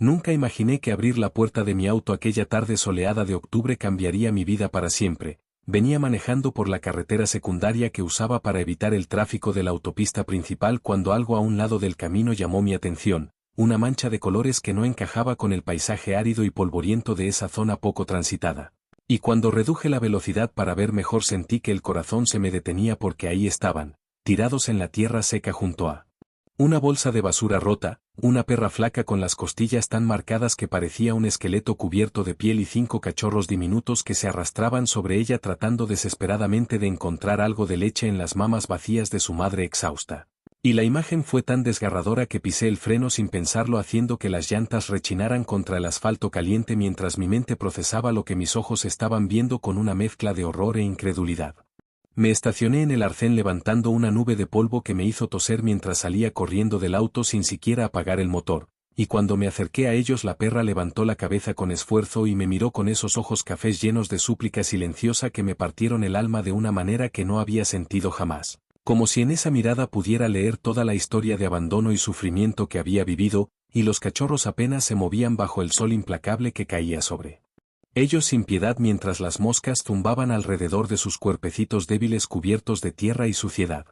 Nunca imaginé que abrir la puerta de mi auto aquella tarde soleada de octubre cambiaría mi vida para siempre. Venía manejando por la carretera secundaria que usaba para evitar el tráfico de la autopista principal cuando algo a un lado del camino llamó mi atención, una mancha de colores que no encajaba con el paisaje árido y polvoriento de esa zona poco transitada. Y cuando reduje la velocidad para ver mejor sentí que el corazón se me detenía porque ahí estaban, tirados en la tierra seca junto a una bolsa de basura rota, una perra flaca con las costillas tan marcadas que parecía un esqueleto cubierto de piel y 5 cachorros diminutos que se arrastraban sobre ella tratando desesperadamente de encontrar algo de leche en las mamas vacías de su madre exhausta. Y la imagen fue tan desgarradora que pisé el freno sin pensarlo haciendo que las llantas rechinaran contra el asfalto caliente mientras mi mente procesaba lo que mis ojos estaban viendo con una mezcla de horror e incredulidad. Me estacioné en el arcén levantando una nube de polvo que me hizo toser mientras salía corriendo del auto sin siquiera apagar el motor, y cuando me acerqué a ellos la perra levantó la cabeza con esfuerzo y me miró con esos ojos cafés llenos de súplica silenciosa que me partieron el alma de una manera que no había sentido jamás, como si en esa mirada pudiera leer toda la historia de abandono y sufrimiento que había vivido, y los cachorros apenas se movían bajo el sol implacable que caía sobre ellos sin piedad mientras las moscas zumbaban alrededor de sus cuerpecitos débiles cubiertos de tierra y suciedad.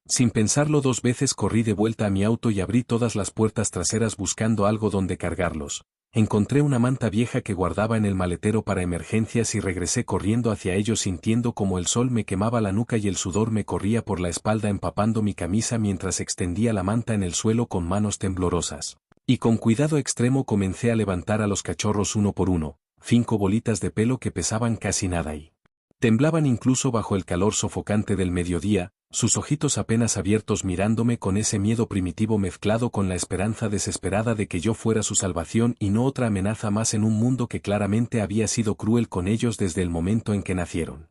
Sin pensarlo 2 veces corrí de vuelta a mi auto y abrí todas las puertas traseras buscando algo donde cargarlos. Encontré una manta vieja que guardaba en el maletero para emergencias y regresé corriendo hacia ellos sintiendo como el sol me quemaba la nuca y el sudor me corría por la espalda empapando mi camisa mientras extendía la manta en el suelo con manos temblorosas. Y con cuidado extremo comencé a levantar a los cachorros uno por uno. 5 bolitas de pelo que pesaban casi nada y temblaban incluso bajo el calor sofocante del mediodía, sus ojitos apenas abiertos mirándome con ese miedo primitivo mezclado con la esperanza desesperada de que yo fuera su salvación y no otra amenaza más en un mundo que claramente había sido cruel con ellos desde el momento en que nacieron.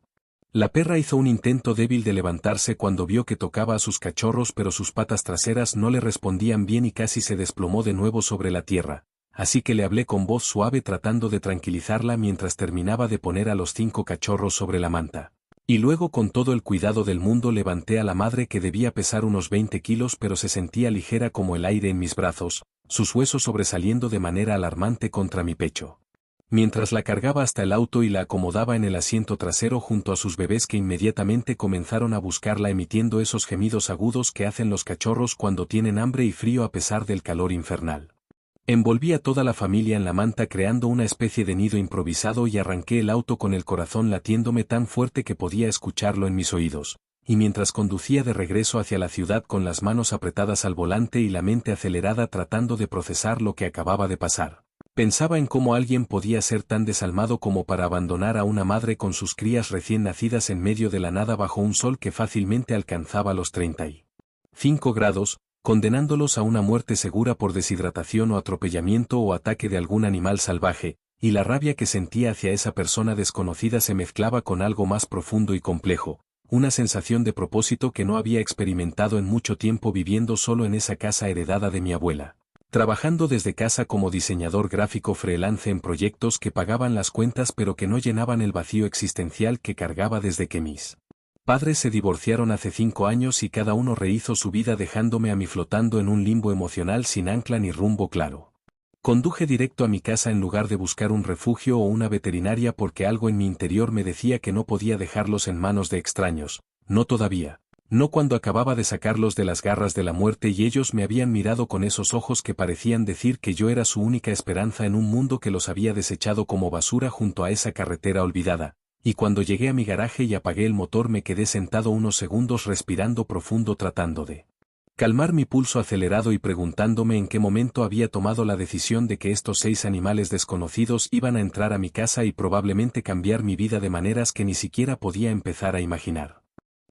La perra hizo un intento débil de levantarse cuando vio que tocaba a sus cachorros pero sus patas traseras no le respondían bien y casi se desplomó de nuevo sobre la tierra. Así que le hablé con voz suave tratando de tranquilizarla mientras terminaba de poner a los 5 cachorros sobre la manta. Y luego con todo el cuidado del mundo levanté a la madre que debía pesar unos 20 kilos pero se sentía ligera como el aire en mis brazos, sus huesos sobresaliendo de manera alarmante contra mi pecho. Mientras la cargaba hasta el auto y la acomodaba en el asiento trasero junto a sus bebés que inmediatamente comenzaron a buscarla emitiendo esos gemidos agudos que hacen los cachorros cuando tienen hambre y frío a pesar del calor infernal. Envolví a toda la familia en la manta creando una especie de nido improvisado y arranqué el auto con el corazón latiéndome tan fuerte que podía escucharlo en mis oídos, y mientras conducía de regreso hacia la ciudad con las manos apretadas al volante y la mente acelerada tratando de procesar lo que acababa de pasar, pensaba en cómo alguien podía ser tan desalmado como para abandonar a una madre con sus crías recién nacidas en medio de la nada bajo un sol que fácilmente alcanzaba los 35 grados, condenándolos a una muerte segura por deshidratación o atropellamiento o ataque de algún animal salvaje, y la rabia que sentía hacia esa persona desconocida se mezclaba con algo más profundo y complejo, una sensación de propósito que no había experimentado en mucho tiempo viviendo solo en esa casa heredada de mi abuela. Trabajando desde casa como diseñador gráfico freelance en proyectos que pagaban las cuentas pero que no llenaban el vacío existencial que cargaba desde que mis padres se divorciaron hace 5 años y cada uno rehizo su vida dejándome a mí flotando en un limbo emocional sin ancla ni rumbo claro. Conduje directo a mi casa en lugar de buscar un refugio o una veterinaria porque algo en mi interior me decía que no podía dejarlos en manos de extraños, no todavía, no cuando acababa de sacarlos de las garras de la muerte y ellos me habían mirado con esos ojos que parecían decir que yo era su única esperanza en un mundo que los había desechado como basura junto a esa carretera olvidada. Y cuando llegué a mi garaje y apagué el motor me quedé sentado unos segundos respirando profundo tratando de calmar mi pulso acelerado y preguntándome en qué momento había tomado la decisión de que estos 6 animales desconocidos iban a entrar a mi casa y probablemente cambiar mi vida de maneras que ni siquiera podía empezar a imaginar.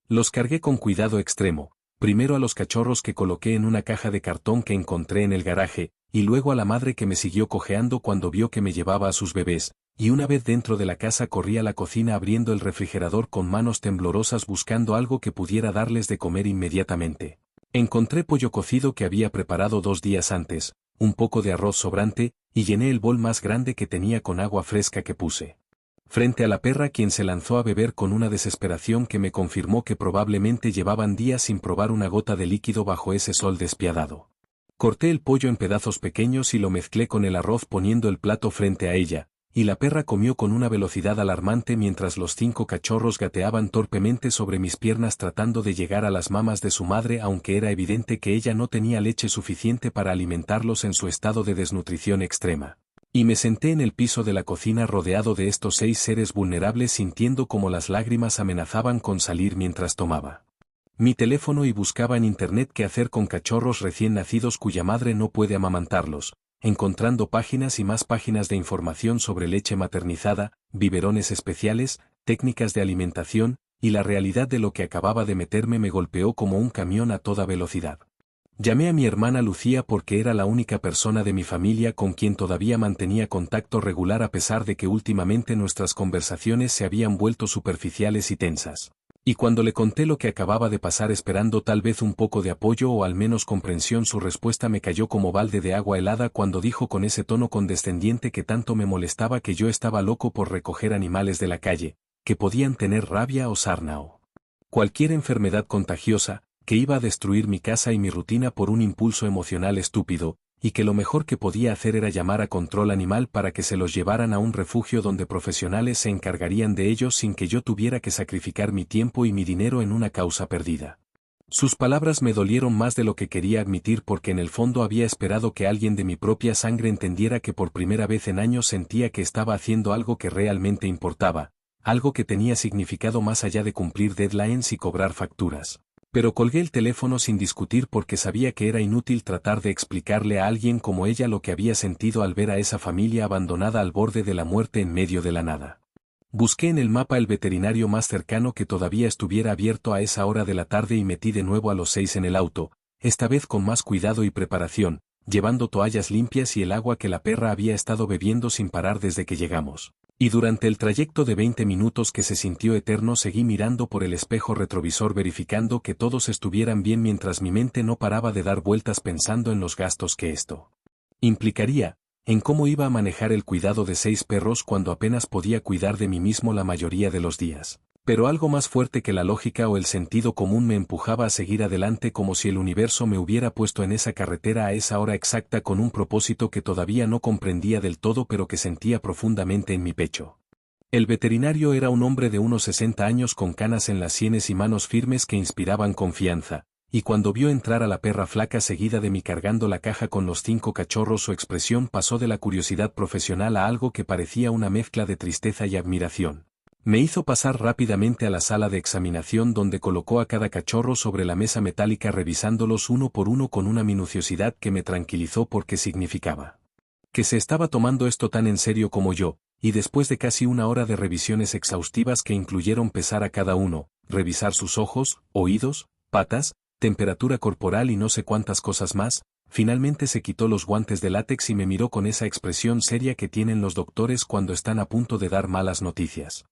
Los cargué con cuidado extremo, primero a los cachorros que coloqué en una caja de cartón que encontré en el garaje, y luego a la madre que me siguió cojeando cuando vio que me llevaba a sus bebés. Y una vez dentro de la casa corrí a la cocina abriendo el refrigerador con manos temblorosas buscando algo que pudiera darles de comer inmediatamente. Encontré pollo cocido que había preparado 2 días antes, un poco de arroz sobrante, y llené el bol más grande que tenía con agua fresca que puse frente a la perra quien se lanzó a beber con una desesperación que me confirmó que probablemente llevaban días sin probar una gota de líquido bajo ese sol despiadado. Corté el pollo en pedazos pequeños y lo mezclé con el arroz poniendo el plato frente a ella, y la perra comió con una velocidad alarmante mientras los 5 cachorros gateaban torpemente sobre mis piernas tratando de llegar a las mamas de su madre, aunque era evidente que ella no tenía leche suficiente para alimentarlos en su estado de desnutrición extrema. Y me senté en el piso de la cocina rodeado de estos 6 seres vulnerables sintiendo como las lágrimas amenazaban con salir mientras tomaba mi teléfono y buscaba en internet qué hacer con cachorros recién nacidos cuya madre no puede amamantarlos, encontrando páginas y más páginas de información sobre leche maternizada, biberones especiales, técnicas de alimentación, y la realidad de lo que acababa de meterme me golpeó como un camión a toda velocidad. Llamé a mi hermana Lucía porque era la única persona de mi familia con quien todavía mantenía contacto regular a pesar de que últimamente nuestras conversaciones se habían vuelto superficiales y tensas. Y cuando le conté lo que acababa de pasar esperando tal vez un poco de apoyo o al menos comprensión, su respuesta me cayó como balde de agua helada cuando dijo con ese tono condescendiente que tanto me molestaba que yo estaba loco por recoger animales de la calle, que podían tener rabia o sarna o cualquier enfermedad contagiosa, que iba a destruir mi casa y mi rutina por un impulso emocional estúpido, y que lo mejor que podía hacer era llamar a Control Animal para que se los llevaran a un refugio donde profesionales se encargarían de ellos sin que yo tuviera que sacrificar mi tiempo y mi dinero en una causa perdida. Sus palabras me dolieron más de lo que quería admitir porque en el fondo había esperado que alguien de mi propia sangre entendiera que por primera vez en años sentía que estaba haciendo algo que realmente importaba, algo que tenía significado más allá de cumplir deadlines y cobrar facturas. Pero colgué el teléfono sin discutir porque sabía que era inútil tratar de explicarle a alguien como ella lo que había sentido al ver a esa familia abandonada al borde de la muerte en medio de la nada. Busqué en el mapa el veterinario más cercano que todavía estuviera abierto a esa hora de la tarde y metí de nuevo a los 6 en el auto, esta vez con más cuidado y preparación, llevando toallas limpias y el agua que la perra había estado bebiendo sin parar desde que llegamos. Y durante el trayecto de 20 minutos que se sintió eterno seguí mirando por el espejo retrovisor verificando que todos estuvieran bien mientras mi mente no paraba de dar vueltas pensando en los gastos que esto implicaría, en cómo iba a manejar el cuidado de 6 perros cuando apenas podía cuidar de mí mismo la mayoría de los días. Pero algo más fuerte que la lógica o el sentido común me empujaba a seguir adelante como si el universo me hubiera puesto en esa carretera a esa hora exacta con un propósito que todavía no comprendía del todo pero que sentía profundamente en mi pecho. El veterinario era un hombre de unos 60 años con canas en las sienes y manos firmes que inspiraban confianza, y cuando vio entrar a la perra flaca seguida de mí cargando la caja con los 5 cachorros su expresión pasó de la curiosidad profesional a algo que parecía una mezcla de tristeza y admiración. Me hizo pasar rápidamente a la sala de examinación donde colocó a cada cachorro sobre la mesa metálica revisándolos uno por uno con una minuciosidad que me tranquilizó porque significaba que se estaba tomando esto tan en serio como yo, y después de casi una hora de revisiones exhaustivas que incluyeron pesar a cada uno, revisar sus ojos, oídos, patas, temperatura corporal y no sé cuántas cosas más, finalmente se quitó los guantes de látex y me miró con esa expresión seria que tienen los doctores cuando están a punto de dar malas noticias.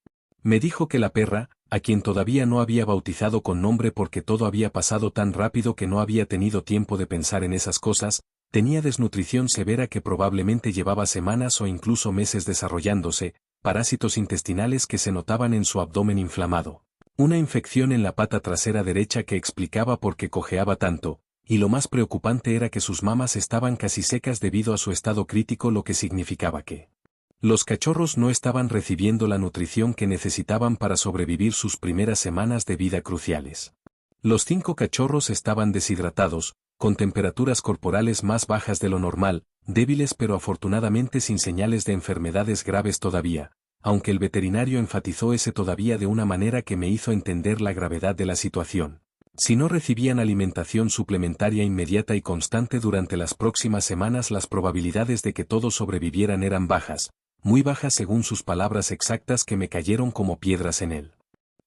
Me dijo que la perra, a quien todavía no había bautizado con nombre porque todo había pasado tan rápido que no había tenido tiempo de pensar en esas cosas, tenía desnutrición severa que probablemente llevaba semanas o incluso meses desarrollándose, parásitos intestinales que se notaban en su abdomen inflamado, una infección en la pata trasera derecha que explicaba por qué cojeaba tanto, y lo más preocupante era que sus mamas estaban casi secas debido a su estado crítico, lo que significaba que los cachorros no estaban recibiendo la nutrición que necesitaban para sobrevivir sus primeras semanas de vida cruciales. Los 5 cachorros estaban deshidratados, con temperaturas corporales más bajas de lo normal, débiles pero afortunadamente sin señales de enfermedades graves todavía, aunque el veterinario enfatizó ese todavía de una manera que me hizo entender la gravedad de la situación. Si no recibían alimentación suplementaria inmediata y constante durante las próximas semanas, las probabilidades de que todos sobrevivieran eran bajas, muy bajas según sus palabras exactas que me cayeron como piedras en el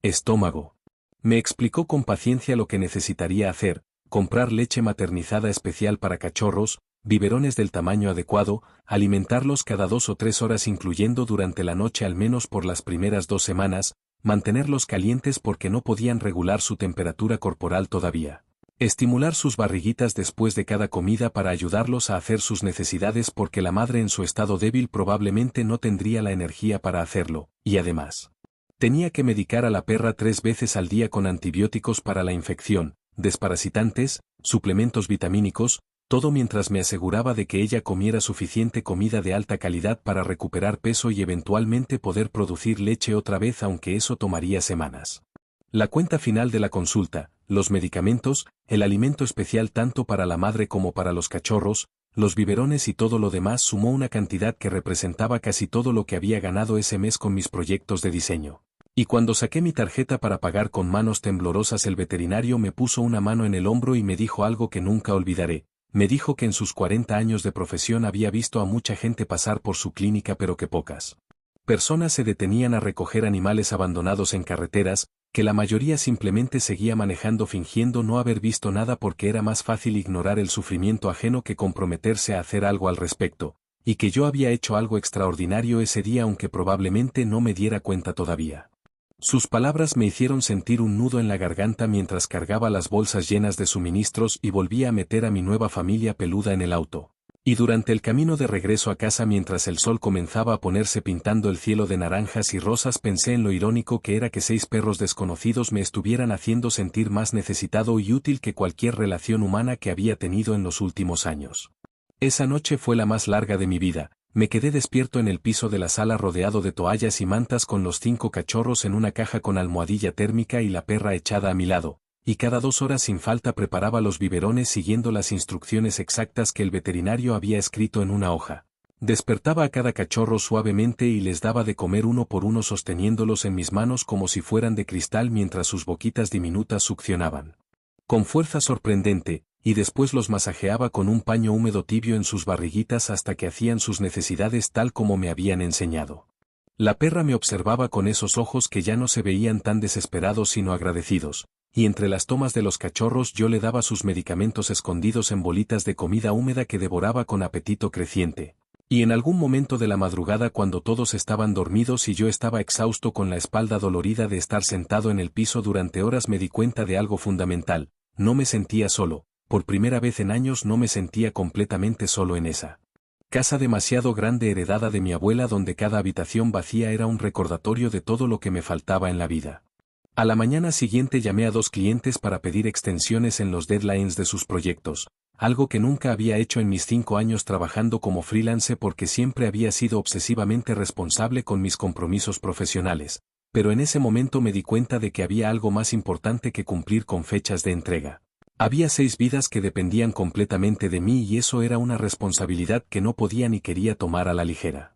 estómago. Me explicó con paciencia lo que necesitaría hacer: comprar leche maternizada especial para cachorros, biberones del tamaño adecuado, alimentarlos cada 2 o 3 horas incluyendo durante la noche al menos por las primeras 2 semanas, mantenerlos calientes porque no podían regular su temperatura corporal todavía. Estimular sus barriguitas después de cada comida para ayudarlos a hacer sus necesidades porque la madre en su estado débil probablemente no tendría la energía para hacerlo, y además tenía que medicar a la perra 3 veces al día con antibióticos para la infección, desparasitantes, suplementos vitamínicos, Todo mientras me aseguraba de que ella comiera suficiente comida de alta calidad para recuperar peso y eventualmente poder producir leche otra vez, aunque eso tomaría semanas. La cuenta final de la consulta, los medicamentos, el alimento especial tanto para la madre como para los cachorros, los biberones y todo lo demás sumó una cantidad que representaba casi todo lo que había ganado ese mes con mis proyectos de diseño. Y cuando saqué mi tarjeta para pagar con manos temblorosas, el veterinario me puso una mano en el hombro y me dijo algo que nunca olvidaré. Me dijo que en sus 40 años de profesión había visto a mucha gente pasar por su clínica, pero que pocas personas se detenían a recoger animales abandonados en carreteras, que la mayoría simplemente seguía manejando fingiendo no haber visto nada porque era más fácil ignorar el sufrimiento ajeno que comprometerse a hacer algo al respecto, y que yo había hecho algo extraordinario ese día aunque probablemente no me diera cuenta todavía. Sus palabras me hicieron sentir un nudo en la garganta mientras cargaba las bolsas llenas de suministros y volvía a meter a mi nueva familia peluda en el auto. Y durante el camino de regreso a casa, mientras el sol comenzaba a ponerse pintando el cielo de naranjas y rosas, pensé en lo irónico que era que 6 perros desconocidos me estuvieran haciendo sentir más necesitado y útil que cualquier relación humana que había tenido en los últimos años. Esa noche fue la más larga de mi vida. Me quedé despierto en el piso de la sala rodeado de toallas y mantas con los 5 cachorros en una caja con almohadilla térmica y la perra echada a mi lado, y cada 2 horas sin falta preparaba los biberones siguiendo las instrucciones exactas que el veterinario había escrito en una hoja. Despertaba a cada cachorro suavemente y les daba de comer uno por uno sosteniéndolos en mis manos como si fueran de cristal mientras sus boquitas diminutas succionaban con fuerza sorprendente, y después los masajeaba con un paño húmedo tibio en sus barriguitas hasta que hacían sus necesidades tal como me habían enseñado. La perra me observaba con esos ojos que ya no se veían tan desesperados sino agradecidos, y entre las tomas de los cachorros yo le daba sus medicamentos escondidos en bolitas de comida húmeda que devoraba con apetito creciente. Y en algún momento de la madrugada, cuando todos estaban dormidos y yo estaba exhausto con la espalda dolorida de estar sentado en el piso durante horas, me di cuenta de algo fundamental: no me sentía solo. Por primera vez en años no me sentía completamente solo en esa casa demasiado grande heredada de mi abuela, donde cada habitación vacía era un recordatorio de todo lo que me faltaba en la vida. A la mañana siguiente llamé a 2 clientes para pedir extensiones en los deadlines de sus proyectos, algo que nunca había hecho en mis 5 años trabajando como freelance porque siempre había sido obsesivamente responsable con mis compromisos profesionales, pero en ese momento me di cuenta de que había algo más importante que cumplir con fechas de entrega. Había 6 vidas que dependían completamente de mí y eso era una responsabilidad que no podía ni quería tomar a la ligera.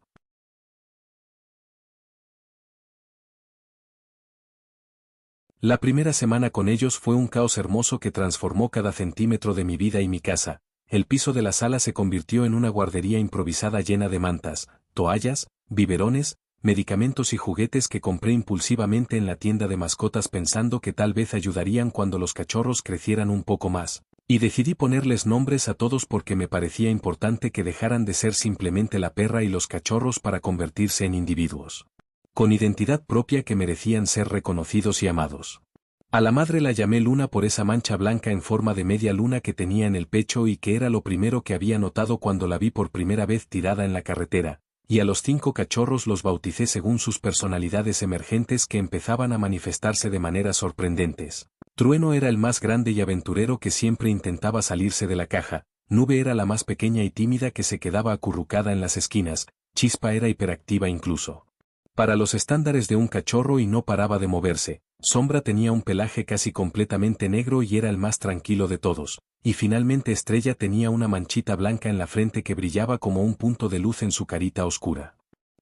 La primera semana con ellos fue un caos hermoso que transformó cada centímetro de mi vida y mi casa. El piso de la sala se convirtió en una guardería improvisada llena de mantas, toallas, biberones, medicamentos y juguetes que compré impulsivamente en la tienda de mascotas pensando que tal vez ayudarían cuando los cachorros crecieran un poco más, y decidí ponerles nombres a todos porque me parecía importante que dejaran de ser simplemente la perra y los cachorros para convertirse en individuos con identidad propia que merecían ser reconocidos y amados. A la madre la llamé Luna por esa mancha blanca en forma de media luna que tenía en el pecho y que era lo primero que había notado cuando la vi por primera vez tirada en la carretera, y a los 5 cachorros los bauticé según sus personalidades emergentes que empezaban a manifestarse de maneras sorprendentes. Trueno era el más grande y aventurero que siempre intentaba salirse de la caja, Nube era la más pequeña y tímida que se quedaba acurrucada en las esquinas, Chispa era hiperactiva incluso para los estándares de un cachorro y no paraba de moverse, Sombra tenía un pelaje casi completamente negro y era el más tranquilo de todos, y finalmente Estrella tenía una manchita blanca en la frente que brillaba como un punto de luz en su carita oscura.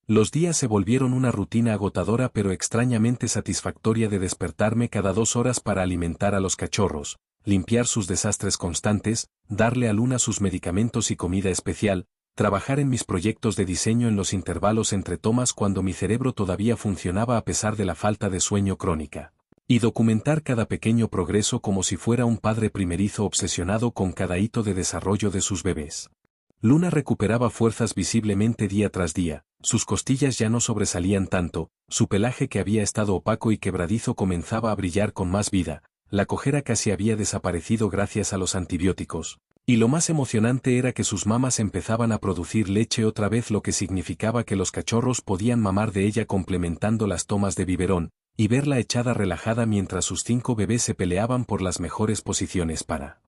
Los días se volvieron una rutina agotadora pero extrañamente satisfactoria de despertarme cada 2 horas para alimentar a los cachorros, limpiar sus desastres constantes, darle a Luna sus medicamentos y comida especial, trabajar en mis proyectos de diseño en los intervalos entre tomas cuando mi cerebro todavía funcionaba a pesar de la falta de sueño crónica, y documentar cada pequeño progreso como si fuera un padre primerizo obsesionado con cada hito de desarrollo de sus bebés. Luna recuperaba fuerzas visiblemente día tras día, sus costillas ya no sobresalían tanto, su pelaje que había estado opaco y quebradizo comenzaba a brillar con más vida, la cojera casi había desaparecido gracias a los antibióticos. Y lo más emocionante era que sus mamas empezaban a producir leche otra vez, lo que significaba que los cachorros podían mamar de ella complementando las tomas de biberón, y verla echada relajada mientras sus 5 bebés se peleaban por las mejores posiciones para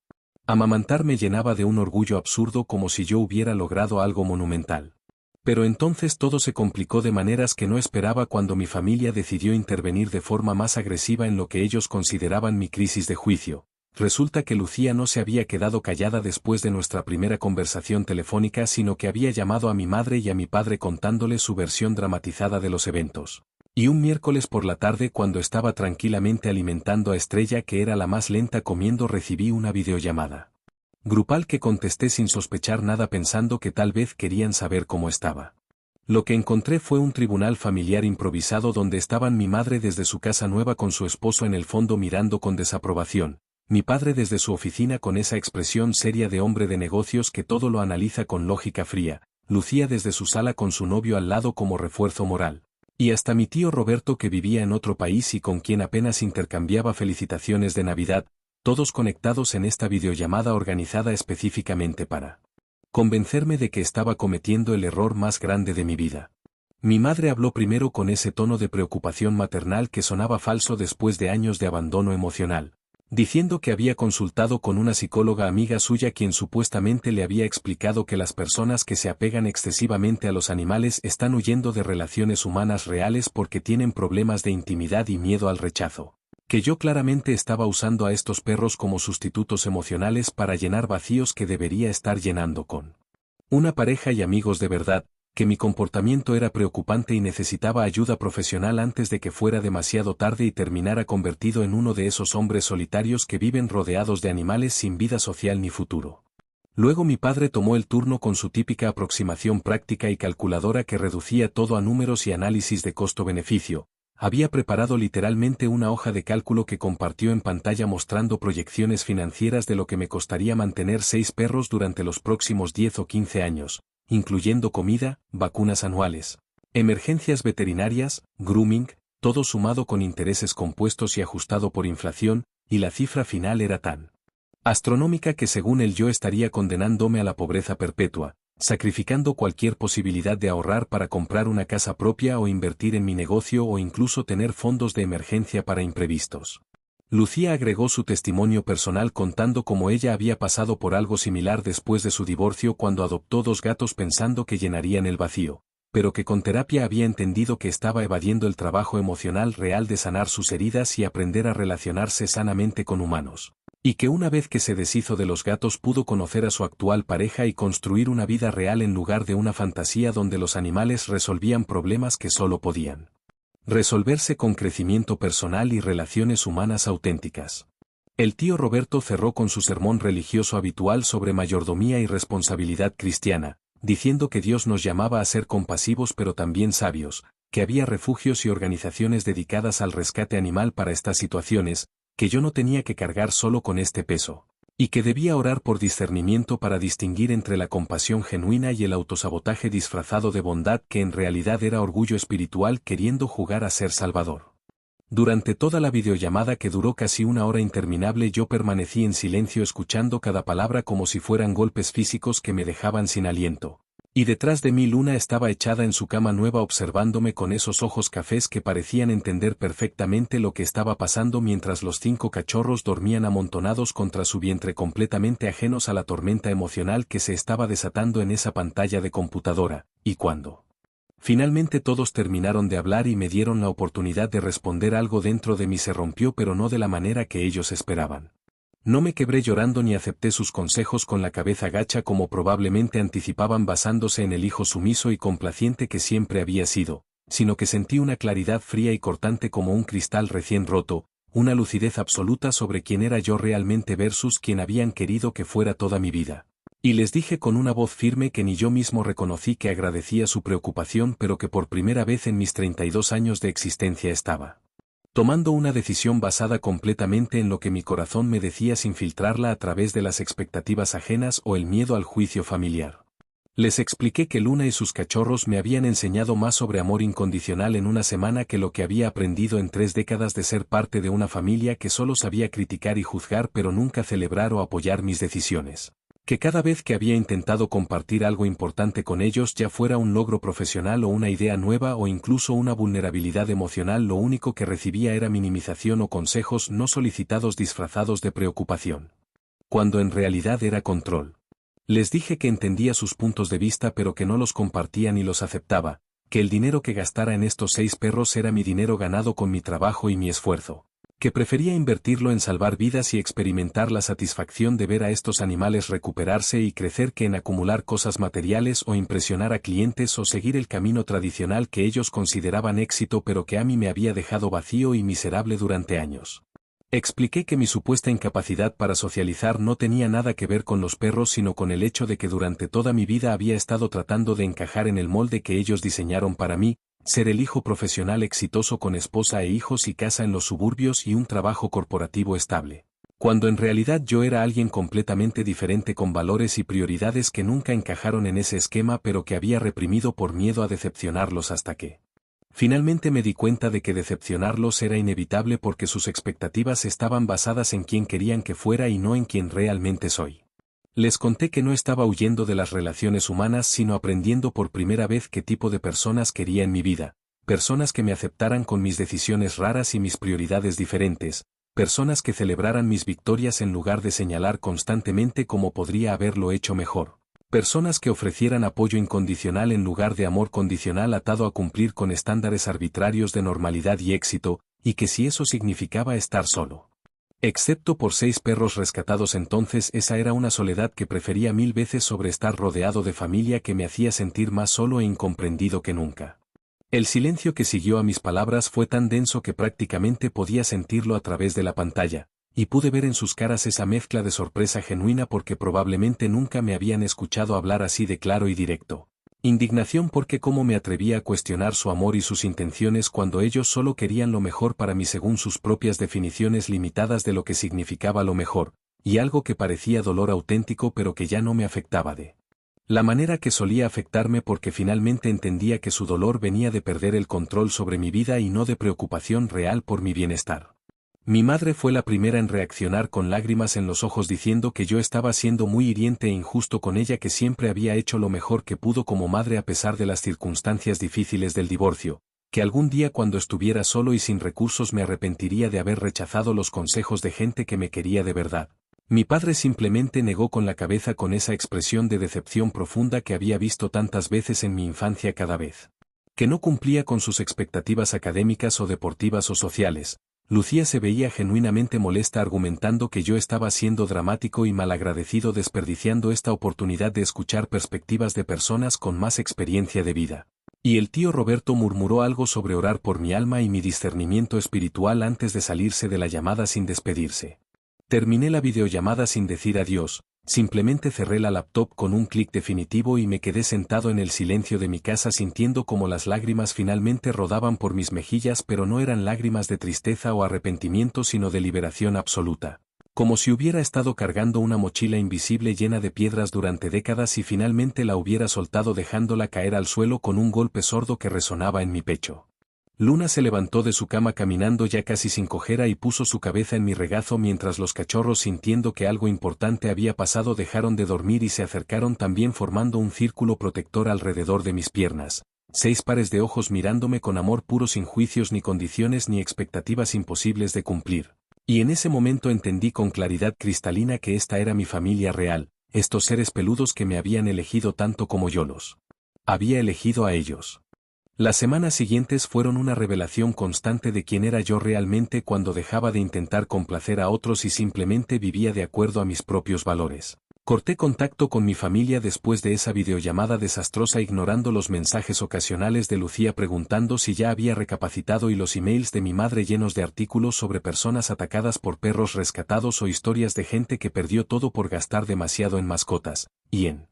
Amamantar me llenaba de un orgullo absurdo como si yo hubiera logrado algo monumental. Pero entonces todo se complicó de maneras que no esperaba cuando mi familia decidió intervenir de forma más agresiva en lo que ellos consideraban mi crisis de juicio. Resulta que Lucía no se había quedado callada después de nuestra primera conversación telefónica, sino que había llamado a mi madre y a mi padre contándole su versión dramatizada de los eventos. Y un miércoles por la tarde, cuando estaba tranquilamente alimentando a Estrella, que era la más lenta comiendo, recibí una videollamada grupal que contesté sin sospechar nada, pensando que tal vez querían saber cómo estaba. Lo que encontré fue un tribunal familiar improvisado donde estaban mi madre desde su casa nueva con su esposo en el fondo mirando con desaprobación, mi padre desde su oficina con esa expresión seria de hombre de negocios que todo lo analiza con lógica fría, Lucía desde su sala con su novio al lado como refuerzo moral, y hasta mi tío Roberto, que vivía en otro país y con quien apenas intercambiaba felicitaciones de Navidad, todos conectados en esta videollamada organizada específicamente para convencerme de que estaba cometiendo el error más grande de mi vida. Mi madre habló primero con ese tono de preocupación maternal que sonaba falso después de años de abandono emocional, diciendo que había consultado con una psicóloga amiga suya quien supuestamente le había explicado que las personas que se apegan excesivamente a los animales están huyendo de relaciones humanas reales porque tienen problemas de intimidad y miedo al rechazo, que yo claramente estaba usando a estos perros como sustitutos emocionales para llenar vacíos que debería estar llenando con una pareja y amigos de verdad, que mi comportamiento era preocupante y necesitaba ayuda profesional antes de que fuera demasiado tarde y terminara convertido en uno de esos hombres solitarios que viven rodeados de animales sin vida social ni futuro. Luego mi padre tomó el turno con su típica aproximación práctica y calculadora que reducía todo a números y análisis de costo-beneficio. Había preparado literalmente una hoja de cálculo que compartió en pantalla mostrando proyecciones financieras de lo que me costaría mantener 6 perros durante los próximos 10 o 15 años, incluyendo comida, vacunas anuales, emergencias veterinarias, grooming, todo sumado con intereses compuestos y ajustado por inflación, y la cifra final era tan astronómica que según él yo estaría condenándome a la pobreza perpetua, sacrificando cualquier posibilidad de ahorrar para comprar una casa propia o invertir en mi negocio o incluso tener fondos de emergencia para imprevistos. Lucía agregó su testimonio personal contando cómo ella había pasado por algo similar después de su divorcio cuando adoptó 2 gatos pensando que llenarían el vacío, pero que con terapia había entendido que estaba evadiendo el trabajo emocional real de sanar sus heridas y aprender a relacionarse sanamente con humanos. Y que una vez que se deshizo de los gatos pudo conocer a su actual pareja y construir una vida real en lugar de una fantasía donde los animales resolvían problemas que solo podían resolverse con crecimiento personal y relaciones humanas auténticas. El tío Roberto cerró con su sermón religioso habitual sobre mayordomía y responsabilidad cristiana, diciendo que Dios nos llamaba a ser compasivos pero también sabios, que había refugios y organizaciones dedicadas al rescate animal para estas situaciones, que yo no tenía que cargar solo con este peso, y que debía orar por discernimiento para distinguir entre la compasión genuina y el autosabotaje disfrazado de bondad que en realidad era orgullo espiritual queriendo jugar a ser salvador. Durante toda la videollamada, que duró casi 1 hora interminable, yo permanecí en silencio escuchando cada palabra como si fueran golpes físicos que me dejaban sin aliento. Y detrás de mí Luna estaba echada en su cama nueva observándome con esos ojos cafés que parecían entender perfectamente lo que estaba pasando mientras los 5 cachorros dormían amontonados contra su vientre completamente ajenos a la tormenta emocional que se estaba desatando en esa pantalla de computadora, y cuando finalmente todos terminaron de hablar y me dieron la oportunidad de responder, algo dentro de mí se rompió, pero no de la manera que ellos esperaban. No me quebré llorando ni acepté sus consejos con la cabeza gacha como probablemente anticipaban basándose en el hijo sumiso y complaciente que siempre había sido, sino que sentí una claridad fría y cortante como un cristal recién roto, una lucidez absoluta sobre quién era yo realmente versus quién habían querido que fuera toda mi vida. Y les dije con una voz firme que ni yo mismo reconocí que agradecía su preocupación, pero que por primera vez en mis 32 años de existencia estaba tomando una decisión basada completamente en lo que mi corazón me decía sin filtrarla a través de las expectativas ajenas o el miedo al juicio familiar. Les expliqué que Luna y sus cachorros me habían enseñado más sobre amor incondicional en una semana que lo que había aprendido en 3 décadas de ser parte de una familia que solo sabía criticar y juzgar pero nunca celebrar o apoyar mis decisiones. Que cada vez que había intentado compartir algo importante con ellos, ya fuera un logro profesional o una idea nueva o incluso una vulnerabilidad emocional, lo único que recibía era minimización o consejos no solicitados disfrazados de preocupación. cuando en realidad era control. Les dije que entendía sus puntos de vista pero que no los compartía ni los aceptaba, que el dinero que gastara en estos 6 perros era mi dinero ganado con mi trabajo y mi esfuerzo, que prefería invertirlo en salvar vidas y experimentar la satisfacción de ver a estos animales recuperarse y crecer que en acumular cosas materiales o impresionar a clientes o seguir el camino tradicional que ellos consideraban éxito pero que a mí me había dejado vacío y miserable durante años. Expliqué que mi supuesta incapacidad para socializar no tenía nada que ver con los perros sino con el hecho de que durante toda mi vida había estado tratando de encajar en el molde que ellos diseñaron para mí, ser el hijo profesional exitoso con esposa e hijos y casa en los suburbios y un trabajo corporativo estable. Cuando en realidad yo era alguien completamente diferente con valores y prioridades que nunca encajaron en ese esquema pero que había reprimido por miedo a decepcionarlos hasta que finalmente me di cuenta de que decepcionarlos era inevitable porque sus expectativas estaban basadas en quién querían que fuera y no en quién realmente soy. Les conté que no estaba huyendo de las relaciones humanas sino aprendiendo por primera vez qué tipo de personas quería en mi vida, personas que me aceptaran con mis decisiones raras y mis prioridades diferentes, personas que celebraran mis victorias en lugar de señalar constantemente cómo podría haberlo hecho mejor. Personas que ofrecieran apoyo incondicional en lugar de amor condicional atado a cumplir con estándares arbitrarios de normalidad y éxito, y que si eso significaba estar solo. Excepto por 6 perros rescatados entonces esa era una soledad que prefería 1000 veces sobre estar rodeado de familia que me hacía sentir más solo e incomprendido que nunca. El silencio que siguió a mis palabras fue tan denso que prácticamente podía sentirlo a través de la pantalla, y pude ver en sus caras esa mezcla de sorpresa genuina porque probablemente nunca me habían escuchado hablar así de claro y directo. Indignación porque cómo me atrevía a cuestionar su amor y sus intenciones cuando ellos solo querían lo mejor para mí según sus propias definiciones limitadas de lo que significaba lo mejor, y algo que parecía dolor auténtico pero que ya no me afectaba de la manera que solía afectarme porque finalmente entendía que su dolor venía de perder el control sobre mi vida y no de preocupación real por mi bienestar. Mi madre fue la primera en reaccionar con lágrimas en los ojos diciendo que yo estaba siendo muy hiriente e injusto con ella que siempre había hecho lo mejor que pudo como madre a pesar de las circunstancias difíciles del divorcio, que algún día cuando estuviera solo y sin recursos me arrepentiría de haber rechazado los consejos de gente que me quería de verdad. Mi padre simplemente negó con la cabeza con esa expresión de decepción profunda que había visto tantas veces en mi infancia cada vez que no cumplía con sus expectativas académicas o deportivas o sociales. Lucía se veía genuinamente molesta argumentando que yo estaba siendo dramático y malagradecido desperdiciando esta oportunidad de escuchar perspectivas de personas con más experiencia de vida. Y el tío Roberto murmuró algo sobre orar por mi alma y mi discernimiento espiritual antes de salirse de la llamada sin despedirse. Terminé la videollamada sin decir adiós, simplemente cerré la laptop con un clic definitivo y me quedé sentado en el silencio de mi casa sintiendo como las lágrimas finalmente rodaban por mis mejillas pero no eran lágrimas de tristeza o arrepentimiento sino de liberación absoluta. Como si hubiera estado cargando una mochila invisible llena de piedras durante décadas y finalmente la hubiera soltado dejándola caer al suelo con un golpe sordo que resonaba en mi pecho. Luna se levantó de su cama caminando ya casi sin cojera y puso su cabeza en mi regazo mientras los cachorros sintiendo que algo importante había pasado dejaron de dormir y se acercaron también formando un círculo protector alrededor de mis piernas. 6 pares de ojos mirándome con amor puro sin juicios ni condiciones ni expectativas imposibles de cumplir. Y en ese momento entendí con claridad cristalina que esta era mi familia real, estos seres peludos que me habían elegido tanto como yo los había elegido a ellos. Las semanas siguientes fueron una revelación constante de quién era yo realmente cuando dejaba de intentar complacer a otros y simplemente vivía de acuerdo a mis propios valores. Corté contacto con mi familia después de esa videollamada desastrosa ignorando los mensajes ocasionales de Lucía preguntando si ya había recapacitado y los emails de mi madre llenos de artículos sobre personas atacadas por perros rescatados o historias de gente que perdió todo por gastar demasiado en mascotas, y en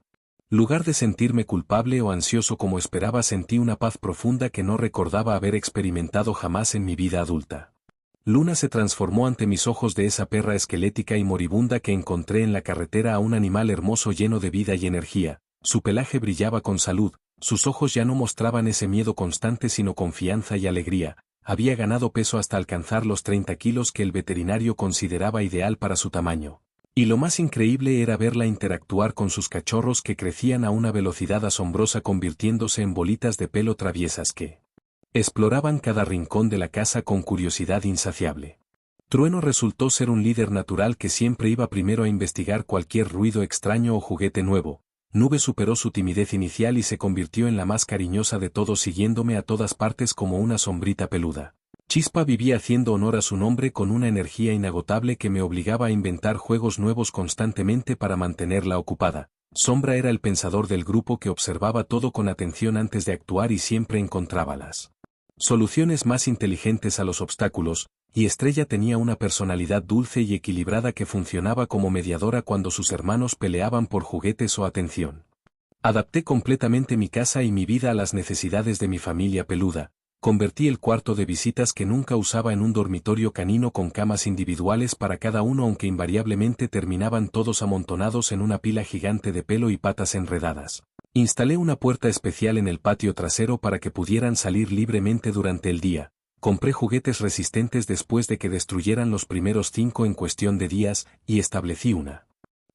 lugar de sentirme culpable o ansioso como esperaba sentí una paz profunda que no recordaba haber experimentado jamás en mi vida adulta. Luna se transformó ante mis ojos de esa perra esquelética y moribunda que encontré en la carretera a un animal hermoso lleno de vida y energía, su pelaje brillaba con salud, sus ojos ya no mostraban ese miedo constante sino confianza y alegría, había ganado peso hasta alcanzar los 30 kilos que el veterinario consideraba ideal para su tamaño. Y lo más increíble era verla interactuar con sus cachorros que crecían a una velocidad asombrosa convirtiéndose en bolitas de pelo traviesas que exploraban cada rincón de la casa con curiosidad insaciable. Trueno resultó ser un líder natural que siempre iba primero a investigar cualquier ruido extraño o juguete nuevo. Nube superó su timidez inicial y se convirtió en la más cariñosa de todos, siguiéndome a todas partes como una sombrita peluda. Chispa vivía haciendo honor a su nombre con una energía inagotable que me obligaba a inventar juegos nuevos constantemente para mantenerla ocupada. Sombra era el pensador del grupo que observaba todo con atención antes de actuar y siempre encontraba las soluciones más inteligentes a los obstáculos, y Estrella tenía una personalidad dulce y equilibrada que funcionaba como mediadora cuando sus hermanos peleaban por juguetes o atención. Adapté completamente mi casa y mi vida a las necesidades de mi familia peluda. Convertí el cuarto de visitas que nunca usaba en un dormitorio canino con camas individuales para cada uno, aunque invariablemente terminaban todos amontonados en una pila gigante de pelo y patas enredadas. Instalé una puerta especial en el patio trasero para que pudieran salir libremente durante el día. Compré juguetes resistentes después de que destruyeran los primeros 5 en cuestión de días, y establecí una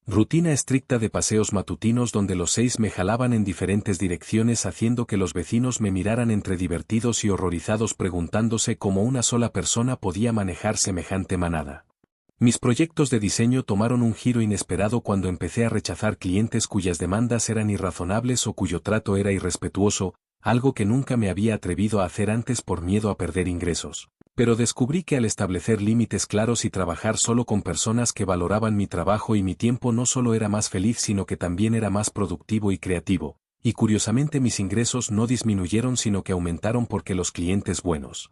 rutina estricta de paseos matutinos donde los 6 me jalaban en diferentes direcciones, haciendo que los vecinos me miraran entre divertidos y horrorizados, preguntándose cómo una sola persona podía manejar semejante manada. Mis proyectos de diseño tomaron un giro inesperado cuando empecé a rechazar clientes cuyas demandas eran irrazonables o cuyo trato era irrespetuoso, algo que nunca me había atrevido a hacer antes por miedo a perder ingresos. Pero descubrí que al establecer límites claros y trabajar solo con personas que valoraban mi trabajo y mi tiempo, no solo era más feliz sino que también era más productivo y creativo, y curiosamente mis ingresos no disminuyeron sino que aumentaron porque los clientes buenos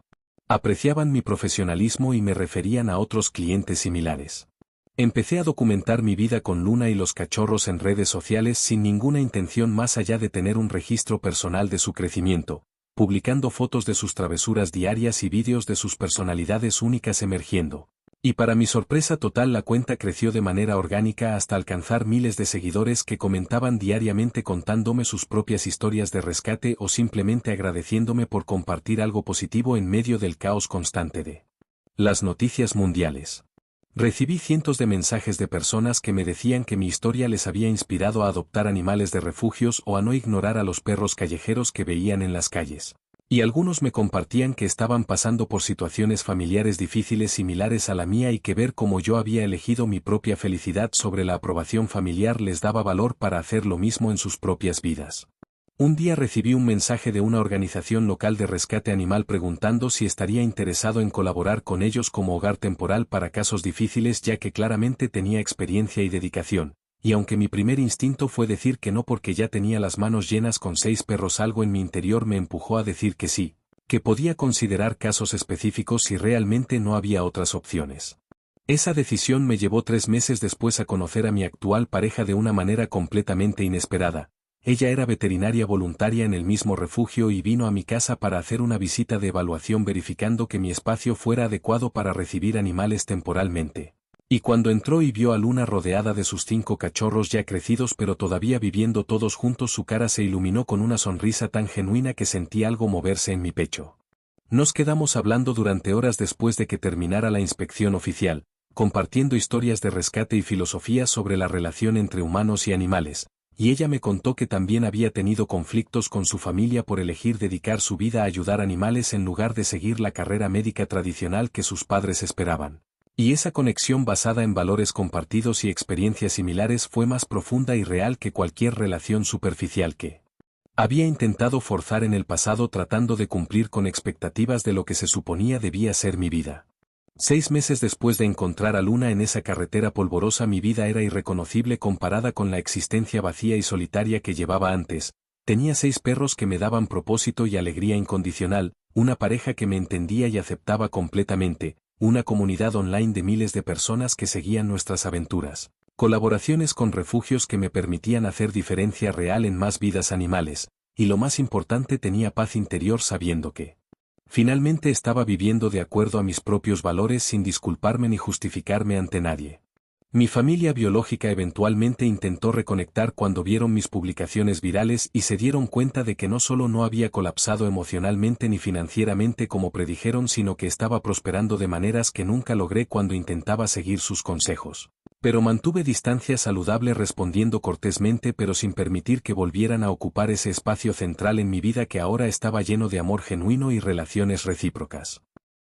apreciaban mi profesionalismo y me referían a otros clientes similares. Empecé a documentar mi vida con Luna y los cachorros en redes sociales sin ninguna intención más allá de tener un registro personal de su crecimiento, publicando fotos de sus travesuras diarias y vídeos de sus personalidades únicas emergiendo. Y para mi sorpresa total, la cuenta creció de manera orgánica hasta alcanzar miles de seguidores que comentaban diariamente contándome sus propias historias de rescate o simplemente agradeciéndome por compartir algo positivo en medio del caos constante de las noticias mundiales. Recibí cientos de mensajes de personas que me decían que mi historia les había inspirado a adoptar animales de refugios o a no ignorar a los perros callejeros que veían en las calles. Y algunos me compartían que estaban pasando por situaciones familiares difíciles similares a la mía y que ver cómo yo había elegido mi propia felicidad sobre la aprobación familiar les daba valor para hacer lo mismo en sus propias vidas. Un día recibí un mensaje de una organización local de rescate animal preguntando si estaría interesado en colaborar con ellos como hogar temporal para casos difíciles, ya que claramente tenía experiencia y dedicación. Y aunque mi primer instinto fue decir que no porque ya tenía las manos llenas con 6 perros, algo en mi interior me empujó a decir que sí, que podía considerar casos específicos si realmente no había otras opciones. Esa decisión me llevó 3 meses después a conocer a mi actual pareja de una manera completamente inesperada. Ella era veterinaria voluntaria en el mismo refugio y vino a mi casa para hacer una visita de evaluación verificando que mi espacio fuera adecuado para recibir animales temporalmente. Y cuando entró y vio a Luna rodeada de sus 5 cachorros ya crecidos pero todavía viviendo todos juntos, su cara se iluminó con una sonrisa tan genuina que sentí algo moverse en mi pecho. Nos quedamos hablando durante horas después de que terminara la inspección oficial, compartiendo historias de rescate y filosofías sobre la relación entre humanos y animales, y ella me contó que también había tenido conflictos con su familia por elegir dedicar su vida a ayudar animales en lugar de seguir la carrera médica tradicional que sus padres esperaban. Y esa conexión basada en valores compartidos y experiencias similares fue más profunda y real que cualquier relación superficial que había intentado forzar en el pasado, tratando de cumplir con expectativas de lo que se suponía debía ser mi vida. 6 meses después de encontrar a Luna en esa carretera polvorosa, mi vida era irreconocible comparada con la existencia vacía y solitaria que llevaba antes. Tenía 6 perros que me daban propósito y alegría incondicional, una pareja que me entendía y aceptaba completamente, una comunidad online de miles de personas que seguían nuestras aventuras, colaboraciones con refugios que me permitían hacer diferencia real en más vidas animales, y lo más importante, tenía paz interior sabiendo que finalmente estaba viviendo de acuerdo a mis propios valores sin disculparme ni justificarme ante nadie. Mi familia biológica eventualmente intentó reconectar cuando vieron mis publicaciones virales y se dieron cuenta de que no solo no había colapsado emocionalmente ni financieramente como predijeron, sino que estaba prosperando de maneras que nunca logré cuando intentaba seguir sus consejos. Pero mantuve distancia saludable, respondiendo cortésmente pero sin permitir que volvieran a ocupar ese espacio central en mi vida que ahora estaba lleno de amor genuino y relaciones recíprocas.